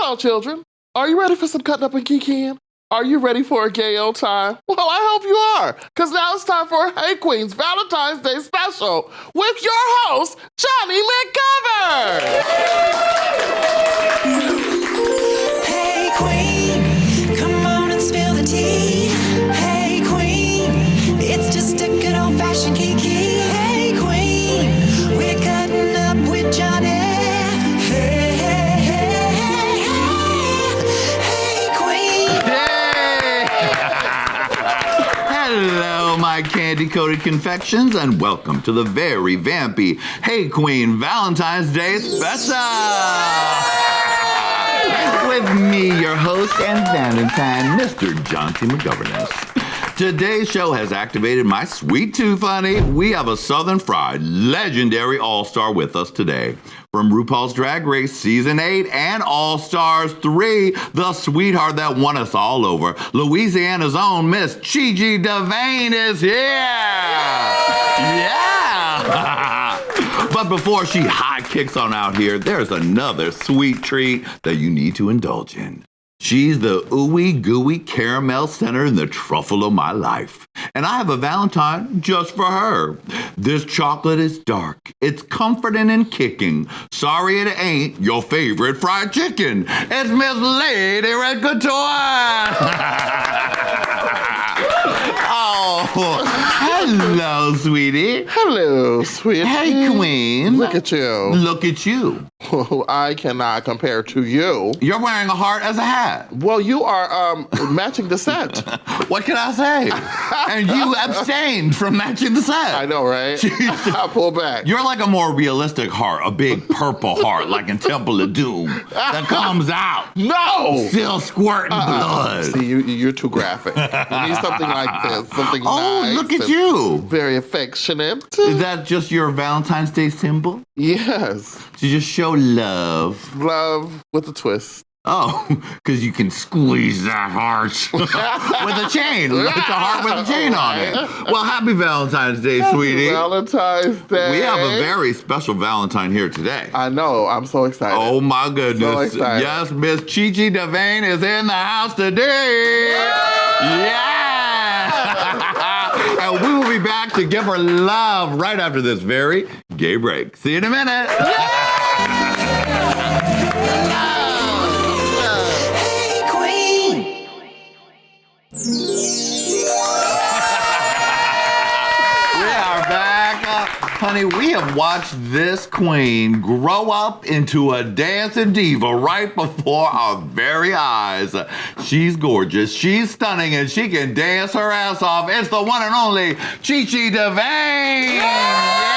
Hello, children. Are you ready for some cutting up and geeking? Are you ready for a gay old time? Well, I hope you are, because now it's time for Hey Qween's Valentine's Day Special with your host, Jonny McGovern. Hey Qween, come on and spill the tea. Hey Qween, it's just a good old-fashioned kiki. Hey Qween, we're cutting up with Jonny. Hello, my candy-coated confections, and welcome to the very vampy Hey Qween Valentine's Day Special! With me, your host and Valentine, Mr. Jonny McGovern. Today's show has activated my sweet tooth, honey. We have a Southern Fried legendary all-star with us today. From RuPaul's Drag Race Season 8 and All-Stars 3, the sweetheart that won us all over, Louisiana's own Miss DeVayne is here! Yeah! But before she high kicks on out here, there's another sweet treat that you need to indulge in. She's the ooey gooey caramel center in the truffle of my life. And I have a Valentine just for her. This chocolate is dark. It's comforting and kicking. Sorry it ain't your favorite fried chicken. It's Miss Lady Red Couture. Oh, hello, sweetie. Hello, sweetie. Hey, Qween. Look at you. Look at you. Oh, I cannot compare to you. You're wearing a heart as a hat. Well, you are matching the set. What can I say? And you abstained from matching the set. I know, right? I pull back. You're like a more realistic heart, a big purple heart, like in Temple of Doom, that comes out. No! Still squirting blood. See, you're too graphic. You need something like this, something nice. Look at you. Very affectionate. Is that just your Valentine's Day symbol? Yes. To just show love. Love with a twist. Oh, because you can squeeze that heart with a chain. It's a heart with a chain on it. Well, happy Valentine's Day, sweetie. Valentine's Day. We have a very special Valentine here today. I know. I'm so excited. Oh, my goodness. So excited. Yes, Miss DeVayne is in the house today. Yeah! And we will be back to give her love right after this very gay break. See you in a minute. Honey, we have watched this queen grow up into a dancing diva right before our very eyes. She's gorgeous, she's stunning, and she can dance her ass off. It's the one and only DeVayne! Yeah!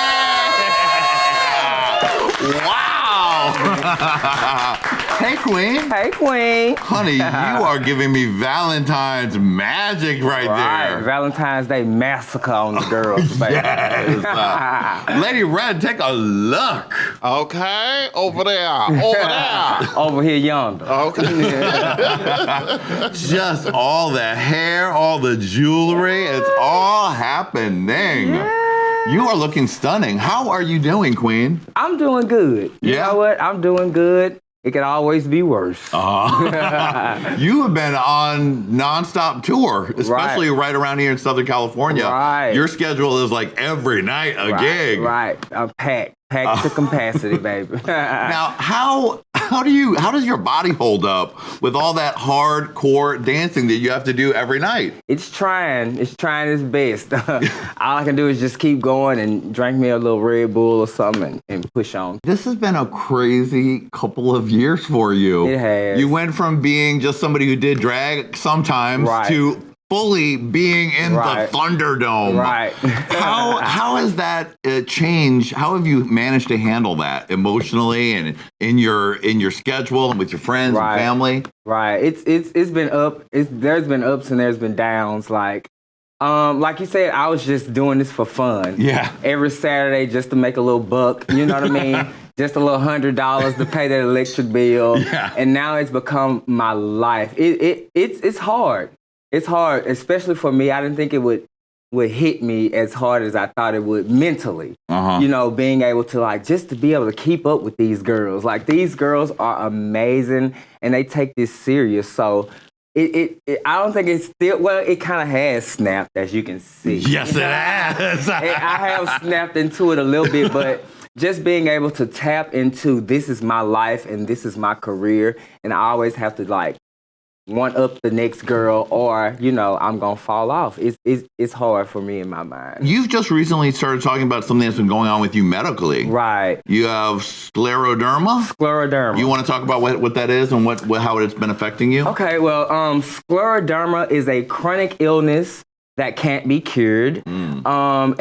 Wow! Hey, Qween. Hey, Qween. Honey, you are giving me Valentine's magic right there. Valentine's Day massacre on the girls, baby. Yes. Lady Red, take a look. Okay, over there. Over here yonder. Okay. Just all the hair, all the jewelry, it's all happening. Yeah. You are looking stunning. How are you doing, Qween? I'm doing good. You know what? I'm doing good. It could always be worse. You have been on nonstop tour, especially right around here in Southern California. Right. Your schedule is like every night a gig. Right. I'm packed to capacity, baby. Now, how does your body hold up with all that hardcore dancing that you have to do every night? It's trying its best. All I can do is just keep going and drink me a little Red Bull or something and push on. This has been a crazy couple of years for you. It has. You went from being just somebody who did drag sometimes to fully being in the Thunderdome. Right. How has that changed? How have you managed to handle that emotionally and in your schedule and with your friends and family? Right. It's been up. There's been ups and there's been downs. Like you said, I was just doing this for fun. Yeah. Every Saturday just to make a little buck. You know what I mean? Just a little $100 to pay that electric bill. Yeah. And now it's become my life. It's hard. It's hard, especially for me. I didn't think it would would hit me as hard as I thought it would mentally. You know, being able to like just to be able to keep up with these girls. Like these girls are amazing and they take this serious. So I don't think it's still, well, it kind of has snapped, as you can see. Yes, it has. I have snapped into it a little bit, but just being able to tap into this is my life and this is my career, and I always have to like one up the next girl, or you know I'm gonna fall off. It's hard for me in my mind. You've just recently started talking about something that's been going on with you medically. Right. You have scleroderma. Scleroderma. You want to talk about what that is and how it's been affecting you? Okay. Well, scleroderma is a chronic illness that can't be cured. And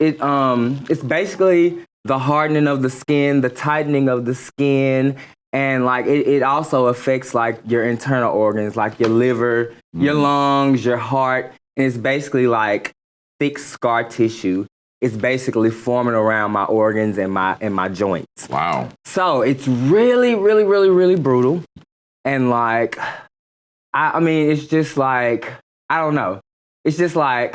it's basically the hardening of the skin, the tightening of the skin. And like it also affects like your internal organs, like your liver, your lungs, your heart. And it's basically like thick scar tissue. It's basically forming around my organs and my joints. Wow. So it's really, really, really, really brutal. And like, I mean, it's just like, I don't know. It's just like,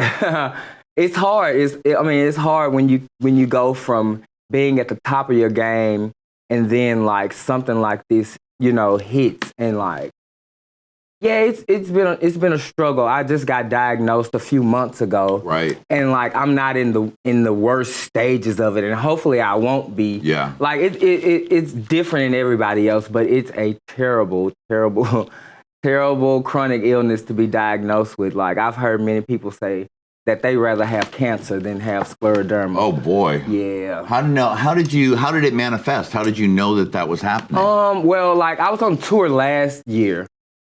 it's hard. It's hard when you go from being at the top of your game and then like something like this, you know, hits and like, yeah, it's been a struggle. I just got diagnosed a few months ago. Right. And like I'm not in the worst stages of it, and hopefully I won't be. Yeah. Like it's different than everybody else, but it's a terrible, terrible, terrible chronic illness to be diagnosed with. Like I've heard many people say that they rather have cancer than have scleroderma. Oh boy. Yeah. How did it manifest? How did you know that was happening? Well, like I was on tour last year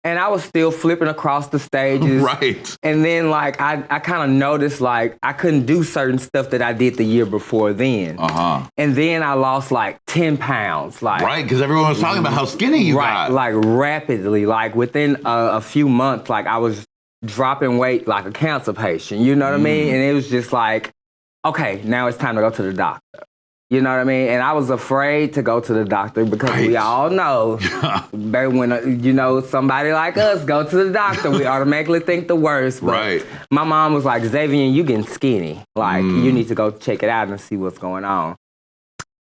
and I was still flipping across the stages. Right. And then like I kind of noticed like I couldn't do certain stuff that I did the year before then. And then I lost like 10 pounds. Like right, because everyone was talking about how skinny you got. Like rapidly, like within a few months, like I was dropping weight like a cancer patient, you know what I mean? And it was just like, okay, now it's time to go to the doctor. You know what I mean? And I was afraid to go to the doctor because we all know that when, you know, somebody like us go to the doctor, we automatically think the worst. But my mom was like, Xavier, you getting skinny. Like, you need to go check it out and see what's going on.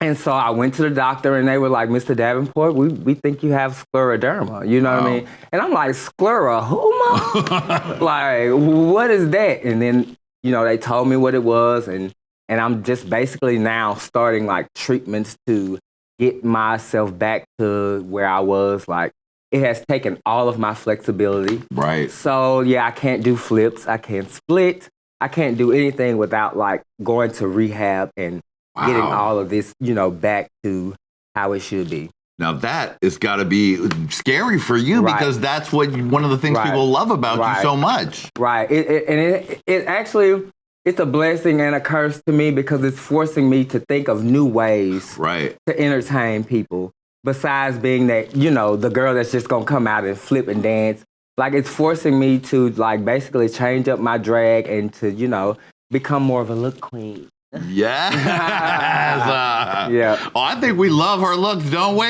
And so I went to the doctor and they were like, Mr. Davenport, we think you have scleroderma. You know what I mean? And I'm like, sclera, who, Mom? Like, what is that? And then, you know, they told me what it was. And I'm just basically now starting like treatments to get myself back to where I was. Like, it has taken all of my flexibility. Right. So, yeah, I can't do flips. I can't split. I can't do anything without like going to rehab and getting all of this, you know, back to how it should be. Now that has got to be scary for you because that's one of the things people love about you so much. Right. It actually, it's a blessing and a curse to me because it's forcing me to think of new ways to entertain people. Besides being that, you know, the girl that's just going to come out and flip and dance. Like it's forcing me to like basically change up my drag and to, you know, become more of a look queen. Yes. Oh, I think we love her looks, don't we?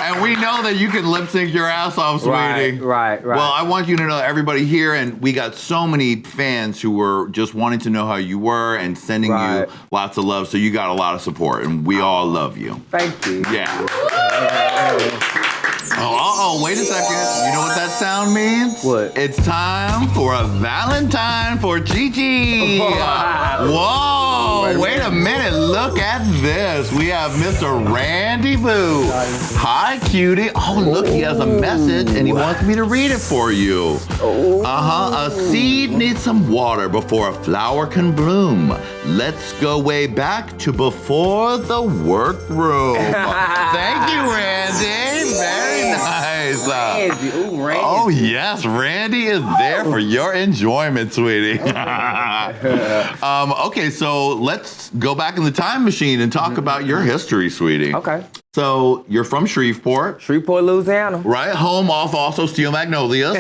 And we know that you can lip sync your ass off, sweetie. Right. Well, I want you to know everybody here, and we got so many fans who were just wanting to know how you were and sending you lots of love. So you got a lot of support, and we all love you. Thank you. Yeah. Wait a second. You know what that sound means? What? It's time for a Valentine for Chi-Chi. Whoa, wait a minute. Look at this. We have Mr. Randy Boo. Hi, cutie. Oh, look, he has a message and he wants me to read it for you. A seed needs some water before a flower can bloom. Let's go way back to before the workroom. Thank you, Randy. Very nice. Randy. Ooh, Randy. Oh, yes. Randy is there for your enjoyment, sweetie. Okay, so let's go back in the time machine and talk about your history, sweetie. Okay. So you're from Shreveport. Shreveport, Louisiana. Right, home off also Steel Magnolias.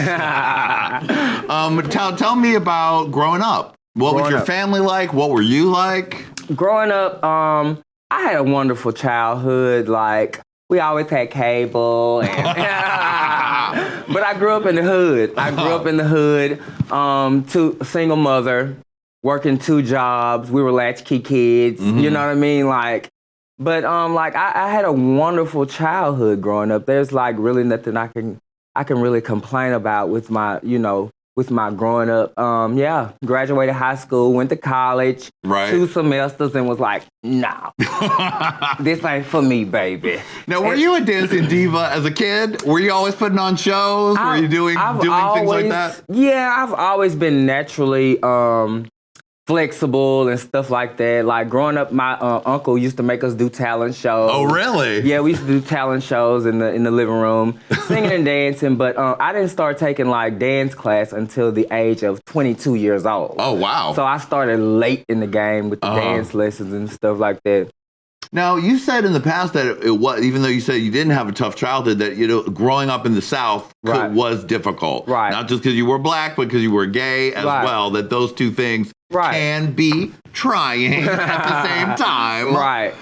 Tell me about growing up. What was your family like? What were you like? Growing up, I had a wonderful childhood. Like, we always had cable. And but I grew up in the hood. A single mother, working 2 jobs. We were latchkey kids. You know what I mean? But I had a wonderful childhood growing up. There's like really nothing I can really complain about with my, with my growing up. Graduated high school, went to college, 2 semesters, and was like, no, this ain't for me, baby. Now, were you a dancing diva as a kid? Were you always putting on shows? Were you doing things like that? Yeah, I've always been naturally flexible and stuff like that. Like growing up, my uncle used to make us do talent shows. Oh, really? Yeah, we used to do talent shows in the living room, singing and dancing. But I didn't start taking like dance class until the age of 22 years old. Oh, wow. So I started late in the game with the dance lessons and stuff like that. Now, you said in the past that it was, even though you said you didn't have a tough childhood, that growing up in the South was difficult. Right. Not just because you were black, but because you were gay as well. That those 2 things can be trying at the same time. Right.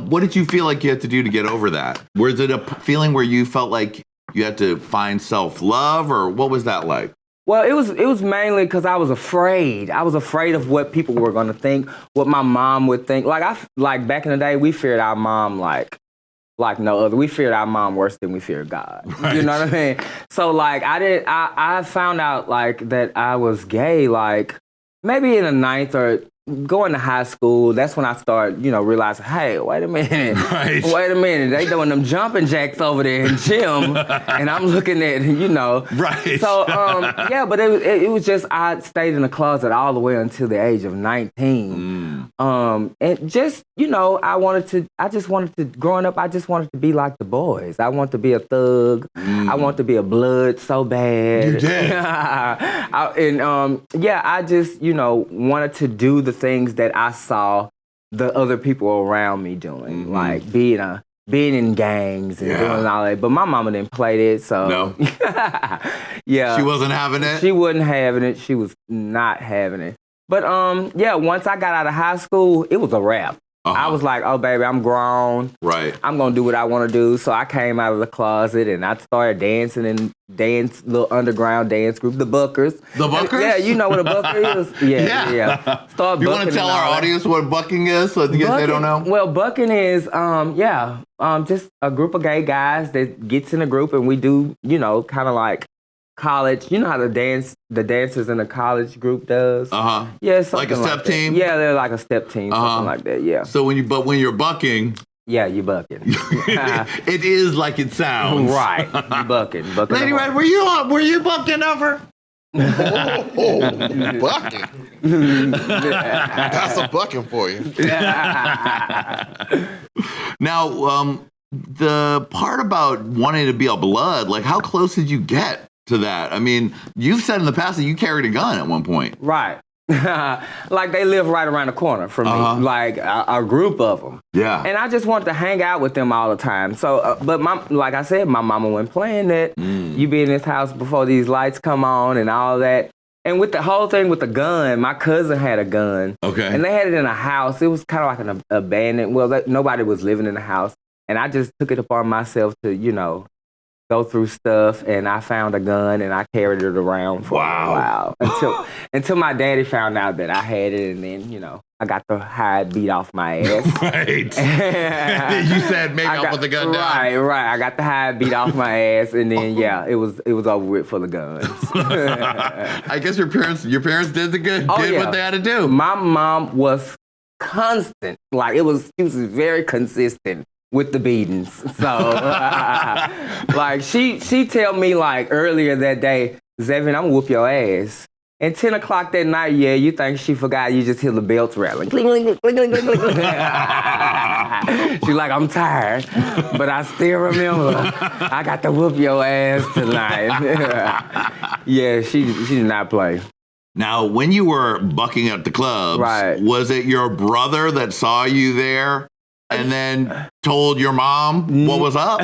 What did you feel like you had to do to get over that? Was it a feeling where you felt like you had to find self-love, or what was that like? Well, it was mainly because I was afraid. I was afraid of what people were going to think, what my mom would think. Like back in the day, we feared our mom like no other. We feared our mom worse than we feared God. Right. You know what I mean? So like I found out like that I was gay like maybe in the 9th or going to high school. That's when I started, realizing, hey, wait a minute. Wait a minute. They doing them jumping jacks over there in gym, and I'm looking at, Right. So, but it was just, I stayed in the closet all the way until the age of 19. And just, growing up, I just wanted to be like the boys. I wanted to be a thug. I wanted to be a blood so bad. You did. I just, wanted to do the things that I saw the other people around me doing, like being in gangs and doing all that. But my mama didn't play that, so no. Yeah, she wasn't having it. She wasn't having it. She was not having it. But once I got out of high school, it was a wrap. I was like, oh, baby, I'm grown. Right. I'm going to do what I want to do. So I came out of the closet and I started dancing in little underground dance group, the Buckers. The Buckers? Yeah, you know what a Bucker is? Yeah. Start you want to tell our audience what bucking is so they don't know? Well, bucking is, just a group of gay guys that gets in a group and we do, kind of like college, you know how the dancers in a college group does? Yeah, something like a step team? Yeah, they're like a step team, something like that, yeah. So when you're bucking... Yeah, you're bucking. It is like it sounds. Right, you're bucking. Lady Red, were you bucking ever? Bucking? That's a bucking for you. Now, the part about wanting to be a blood, like how close did you get to that? I mean, you've said in the past that you carried a gun at one point. Right. Like they live right around the corner from me, like a group of them. Yeah. And I just wanted to hang out with them all the time. So, but like I said, my mama wasn't playing that. You be in this house before these lights come on and all that. And with the whole thing with the gun, my cousin had a gun. Okay. And they had it in a house. It was kind of like an abandoned, nobody was living in the house. And I just took it upon myself to, go through stuff, and I found a gun, and I carried it around for a while until my daddy found out that I had it, and then I got the hide beat off my ass. Right. You said maybe I'll put the gun down. Right. I got the hide beat off my ass, and then it was over with for the guns. I guess your parents did what they had to do. My mom was constant, she was very consistent with the beatings. So, she tell me, earlier that day, Zevin, I'm gonna whoop your ass. And 10 o'clock that night, you think she forgot, you just hear the belts rattling. Cling, cling, cling, cling, cling, cling. She's like, I'm tired, but I still remember, I got to whoop your ass tonight. Yeah, she did not play. Now, when you were bucking at the clubs, was it your brother that saw you there and then told your mom what was up?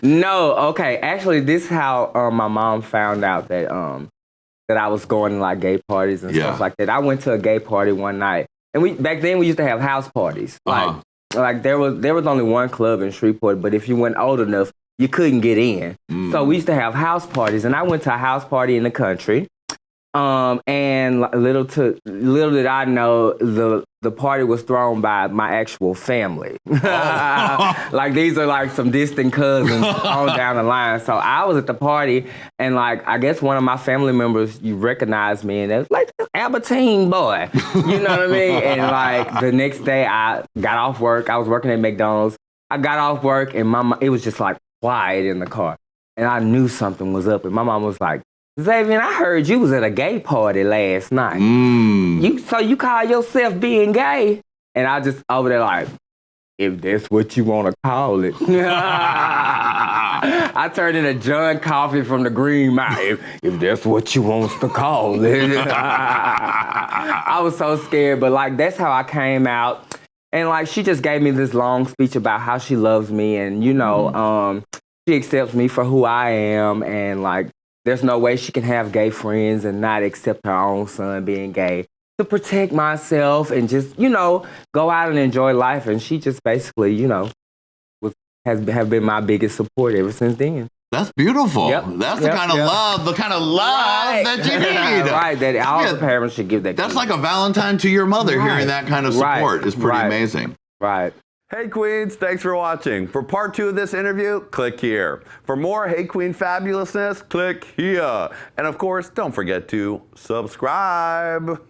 No, okay. Actually, this is how my mom found out that I was going to gay parties and stuff like that. I went to a gay party one night, and back then we used to have house parties, like there was only one club in Shreveport, but if you weren't old enough, you couldn't get in. So we used to have house parties, and I went to a house party in the country. And little did I know, the party was thrown by my actual family. Like these are like some distant cousins on down the line. So I was at the party, and like I guess one of my family members, you recognized me, and it was like this Albertine boy. You know what I mean? And like the next day, I got off work. I was working at McDonald's. I got off work, and it was just like quiet in the car, and I knew something was up. And my mom was like, Xavier, I heard you was at a gay party last night. So you call yourself being gay? And I just over there like, if that's what you want to call it. I turned into John Coffey from the Green Mile. If that's what you wants to call it. I was so scared, but like that's how I came out. And like she just gave me this long speech about how she loves me, and you know, she accepts me for who I am, and like there's no way she can have gay friends and not accept her own son being gay. To protect myself and just, you know, go out and enjoy life. And she just basically, you know, have been my biggest support ever since then. That's beautiful. Yep. That's the kind of love that you need. Right, that all the parents should give that. That's like a Valentine to your mother. Hearing that kind of support is pretty amazing. Right. Hey Queens, thanks for watching. For part 2 of this interview, click here. For more Hey Qween fabulousness, click here. And of course, don't forget to subscribe.